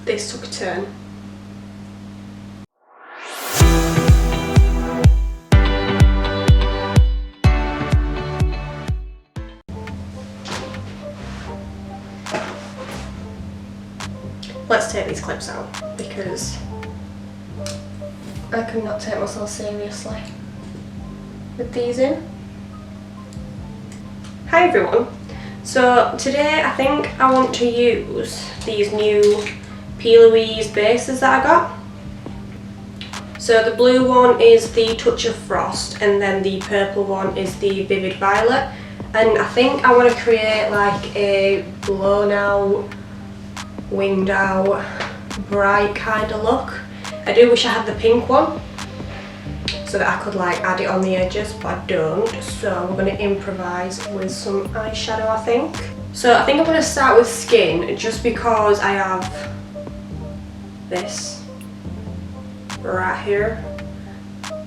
this took a turn. Let's take these clips out because I cannot take myself seriously with these in. Hi everyone. So today I think I want to use these new P.Louise bases that I got. So the blue one is the Touch of Frost and then the purple one is the Vivid Violet. And I think I want to create like a blown out, winged out, bright kind of look. I do wish I had the pink one so that I could like add it on the edges, but I don't. So we're going to improvise with some eyeshadow, I think. So I think I'm going to start with skin just because I have this right here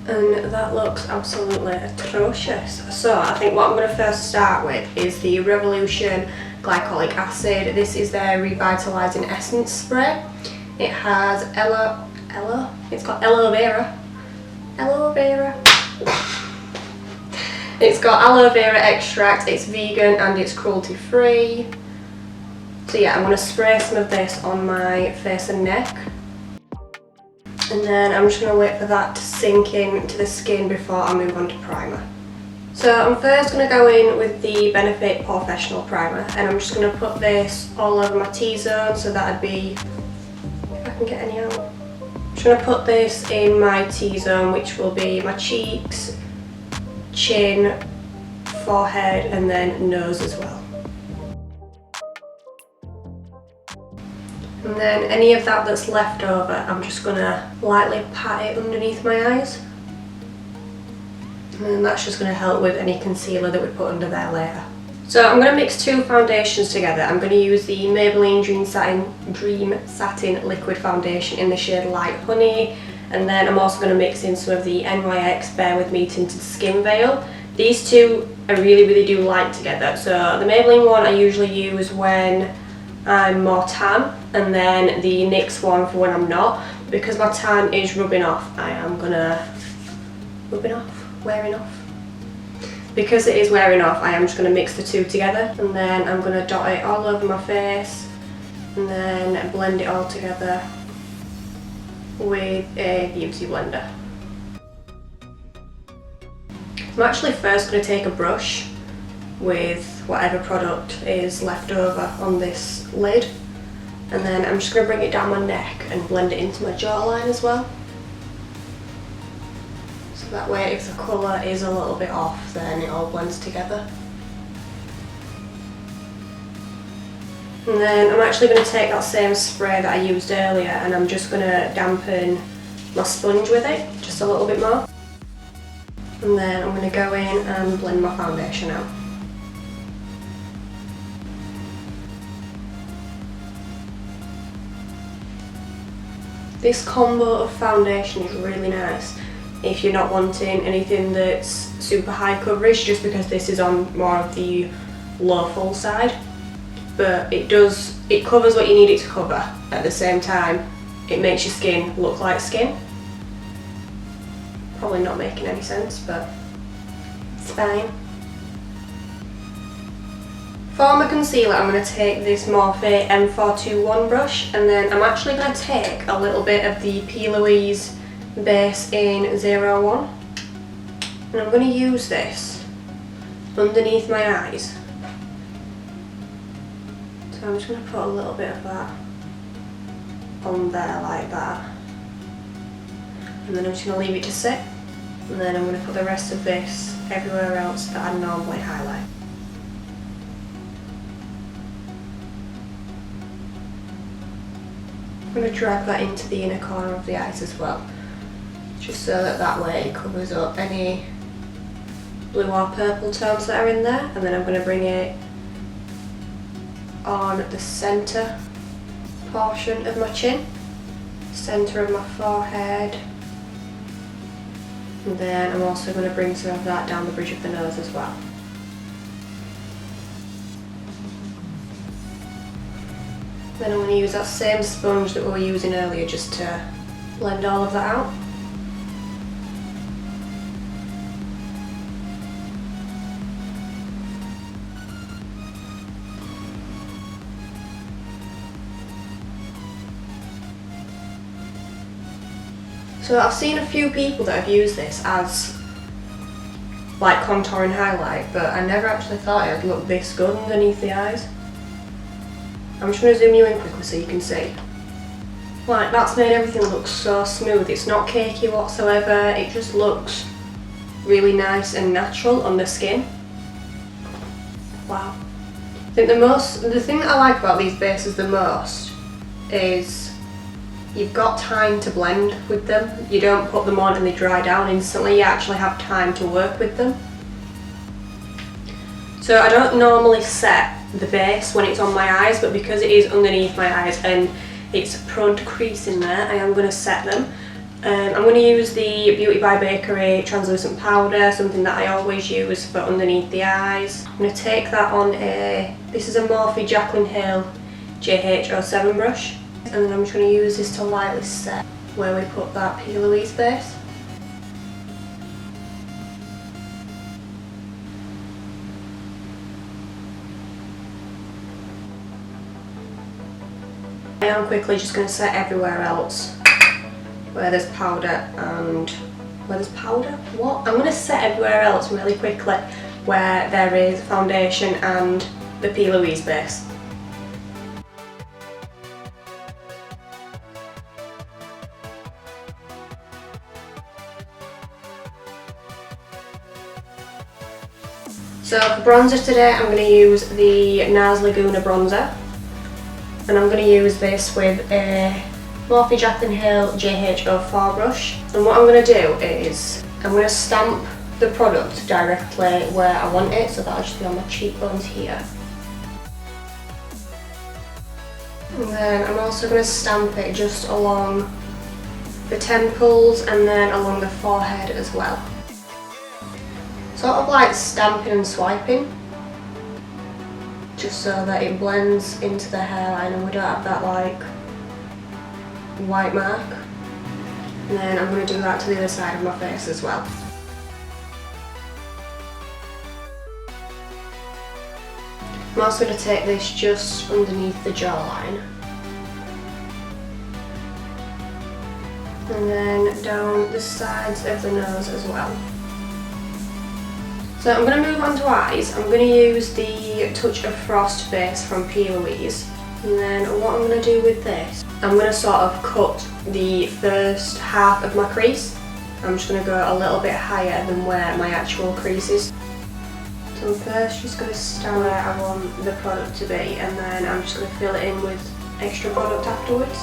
and that looks absolutely atrocious. So I think what I'm going to first start with is the Revolution Glycolic Acid. This is their Revitalising Essence Spray. It has it's got aloe vera. It's got aloe vera extract, it's vegan and it's cruelty free. So yeah, I'm going to spray some of this on my face and neck. And then I'm just going to wait for that to sink into the skin before I move on to primer. So I'm first going to go in with the Benefit Porefessional primer and I'm just going to put this all over my T-zone, so that'd be, if I can get any out. I'm just going to put this in my T-zone, which will be my cheeks, chin, forehead and then nose as well. And then any of that that's left over, I'm just going to lightly pat it underneath my eyes. And that's just going to help with any concealer that we put under there later. So I'm going to mix two foundations together. I'm going to use the Maybelline Dream Satin Liquid Foundation in the shade Light Honey. And then I'm also going to mix in some of the NYX Bear With Me Tinted Skin Veil. These two I really do like together. So the Maybelline one I usually use when I'm more tan, and then the NYX one for when I'm not. Because my tan is rubbing off, I am gonna wearing off. Because it is wearing off, I am just gonna mix the two together, and then I'm gonna dot it all over my face, and then blend it all together with a beauty blender. I'm actually first gonna take a brush with whatever product is left over on this lid, and then I'm just going to bring it down my neck and blend it into my jawline as well. So that way if the colour is a little bit off, then it all blends together. And then I'm actually going to take that same spray that I used earlier and I'm just going to dampen my sponge with it just a little bit more. And then I'm going to go in and blend my foundation out. This combo of foundation is really nice if you're not wanting anything that's super high coverage, just because this is on more of the low full side. But it covers what you need it to cover. At the same time, it makes your skin look like skin. Probably not making any sense, but it's fine. For my concealer, I'm going to take this Morphe M421 brush, and then I'm actually going to take a little bit of the P.Louise Base in 01, and I'm going to use this underneath my eyes. So I'm just going to put a little bit of that on there like that, and then I'm just going to leave it to sit, and then I'm going to put the rest of this everywhere else that I normally highlight. I'm going to drag that into the inner corner of the eyes as well, just so that way it covers up any blue or purple tones that are in there, and then I'm going to bring it on the centre portion of my chin, centre of my forehead, and then I'm also going to bring some of that down the bridge of the nose as well. Then I'm going to use that same sponge that we were using earlier just to blend all of that out. So I've seen a few people that have used this as like contour and highlight, but I never actually thought it would look this good underneath the eyes. I'm just going to zoom you in quickly so you can see. Like, that's made everything look so smooth. It's not cakey whatsoever. It just looks really nice and natural on the skin. Wow. I think the thing that I like about these bases the most is you've got time to blend with them. You don't put them on and they dry down instantly. You actually have time to work with them. So I don't normally set the base when it's on my eyes, but because it is underneath my eyes and it's prone to crease in there, I am going to set them. I'm going to use the Beauty by Bakery translucent powder, something that I always use for underneath the eyes. I'm going to take that on this is a Morphe Jaclyn Hill JH07 brush. And then I'm just going to use this to lightly set where we put that P.Louise base. I am quickly just going to set everywhere else where there's powder and where there's powder? What? I'm going to set everywhere else really quickly where there is foundation and the P.Louise base. So for bronzer today, I'm going to use the Nars Laguna bronzer, and I'm going to use this with a Morphe Jaclyn Hill JH04 brush. And what I'm going to do is I'm going to stamp the product directly where I want it, so that'll just be on my cheekbones here. And then I'm also going to stamp it just along the temples and then along the forehead as well. Sort of like stamping and swiping, just so that it blends into the hairline and we don't have that like white mark. And then I'm going to do that to the other side of my face as well. I'm also going to take this just underneath the jawline. And then down the sides of the nose as well. So I'm going to move on to eyes. I'm going to use the Touch of Frost base from P.Louise. And then what I'm going to do with this, I'm going to sort of cut the first half of my crease. I'm just going to go a little bit higher than where my actual crease is. So I'm first just going to start where I want the product to be, and then I'm just going to fill it in with extra product afterwards.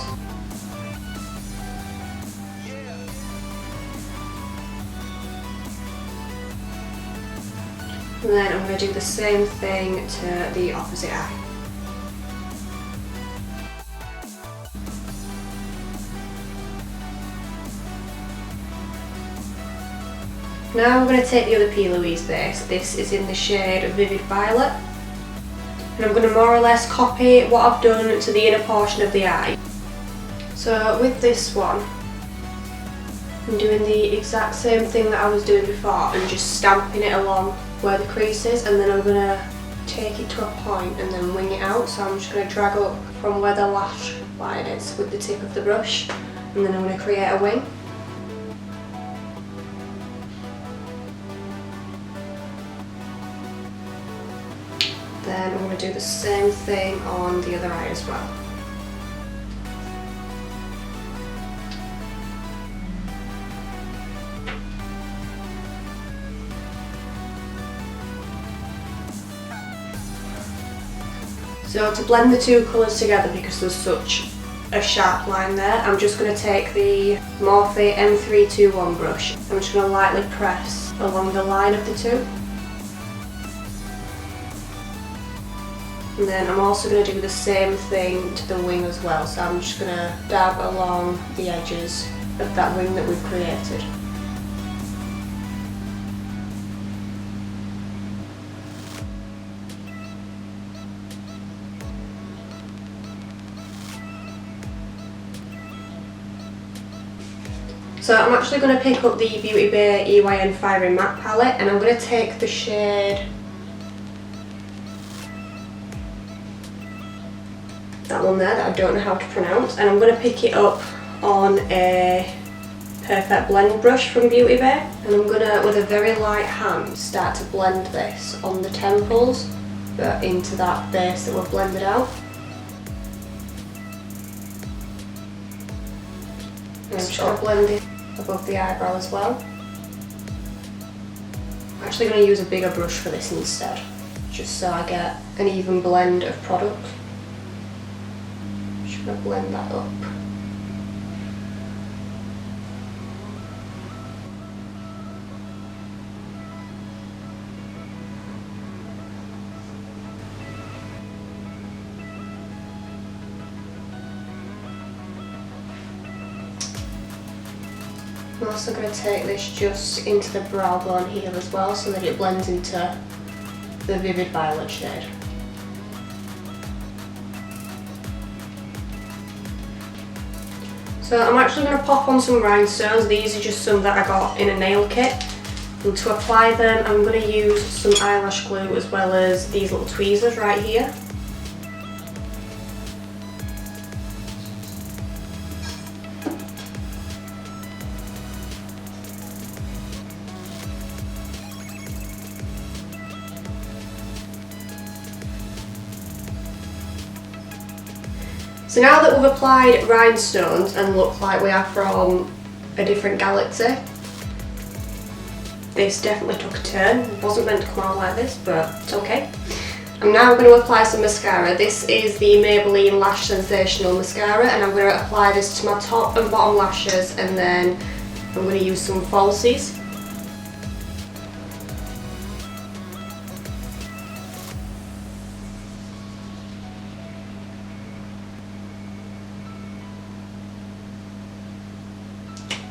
And then I'm going to do the same thing to the opposite eye. Now I'm going to take the other P.Louise base. This is in the shade Vivid Violet. And I'm going to more or less copy what I've done to the inner portion of the eye. So with this one, I'm doing the exact same thing that I was doing before and just stamping it along where the crease is, and then I'm going to take it to a point and then wing it out. So I'm just going to drag up from where the lash line is with the tip of the brush, and then I'm going to create a wing. Then I'm going to do the same thing on the other eye as well. So to blend the two colours together, because there's such a sharp line there, I'm just going to take the Morphe M321 brush. I'm just going to lightly press along the line of the two. And then I'm also going to do the same thing to the wing as well, so I'm just going to dab along the edges of that wing that we've created. So I'm actually going to pick up the Beauty Bay EYN Fiery Matte palette, and I'm going to take the shade, that one there that I don't know how to pronounce, and I'm going to pick it up on a Perfect Blend brush from Beauty Bay, and I'm going to, with a very light hand, start to blend this on the temples but into that base that we've blended out. And I'm just going to blend it above the eyebrow as well. I'm actually going to use a bigger brush for this instead, just so I get an even blend of product. Just going to blend that up. I'm also going to take this just into the brow bone here as well, so that it blends into the vivid violet shade. So I'm actually going to pop on some rhinestones. These are just some that I got in a nail kit. And to apply them, I'm going to use some eyelash glue as well as these little tweezers right here. So now that we've applied rhinestones and look like we are from a different galaxy, this definitely took a turn. It wasn't meant to come out like this, but it's okay. I'm now going to apply some mascara. This is the Maybelline Lash Sensational Mascara, and I'm going to apply this to my top and bottom lashes, and then I'm going to use some falsies.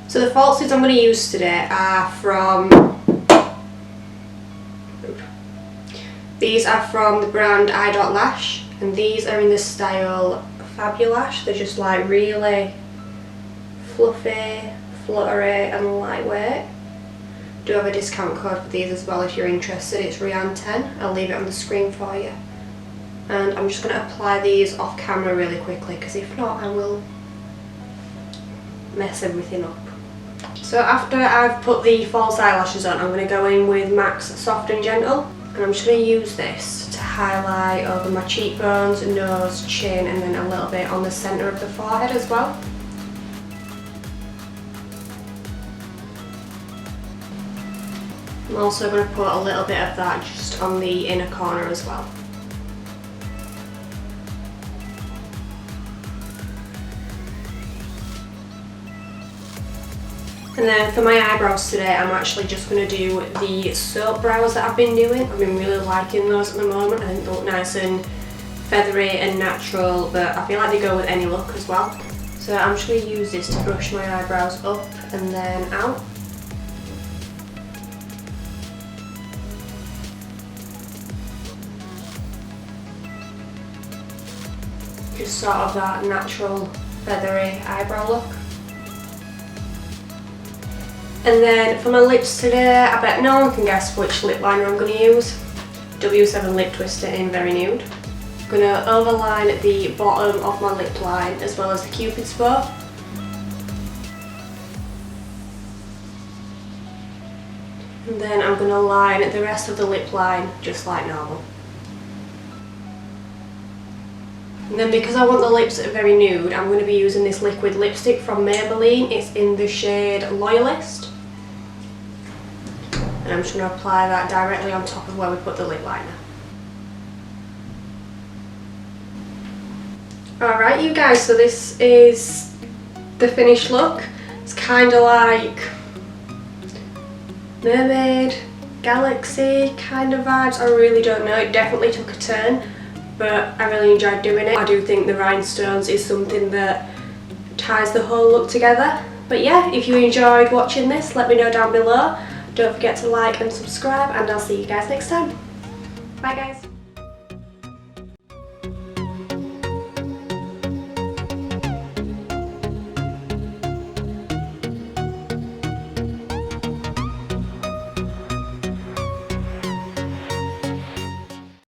So the falsies I'm going to use today are from, these are from the brand I.Lash, and these are in the style Fabulash. They're just like really fluffy, fluttery and lightweight. Do have a discount code for these as well if you're interested. It's Rhian10. I'll leave it on the screen for you. And I'm just going to apply these off camera really quickly, because if not I will mess everything up. So after I've put the false eyelashes on, I'm going to go in with MAC's Soft and Gentle, and I'm just going to use this to highlight over my cheekbones, nose, chin, and then a little bit on the centre of the forehead as well. I'm also going to put a little bit of that just on the inner corner as well. And then for my eyebrows today, I'm actually just going to do the soap brows that I've been doing. I've been really liking those at the moment. I think they look nice and feathery and natural, but I feel like they go with any look as well. So I'm just going to use this to brush my eyebrows up and then out. Just sort of that natural feathery eyebrow look. And then for my lips today, I bet no one can guess which lip liner I'm going to use. W7 Liptwister in Very Nude. I'm going to overline the bottom of my lip line as well as the Cupid's bow. And then I'm going to line the rest of the lip line just like normal. And then because I want the lips very nude, I'm going to be using this liquid lipstick from Maybelline. It's in the shade Loyalist. And I'm just going to apply that directly on top of where we put the lip liner. Alright you guys, so this is the finished look. It's kind of like mermaid, galaxy kind of vibes. I really don't know, it definitely took a turn, but I really enjoyed doing it. I do think the rhinestones is something that ties the whole look together. But yeah, if you enjoyed watching this, let me know down below. Don't forget to like and subscribe, and I'll see you guys next time. Bye guys.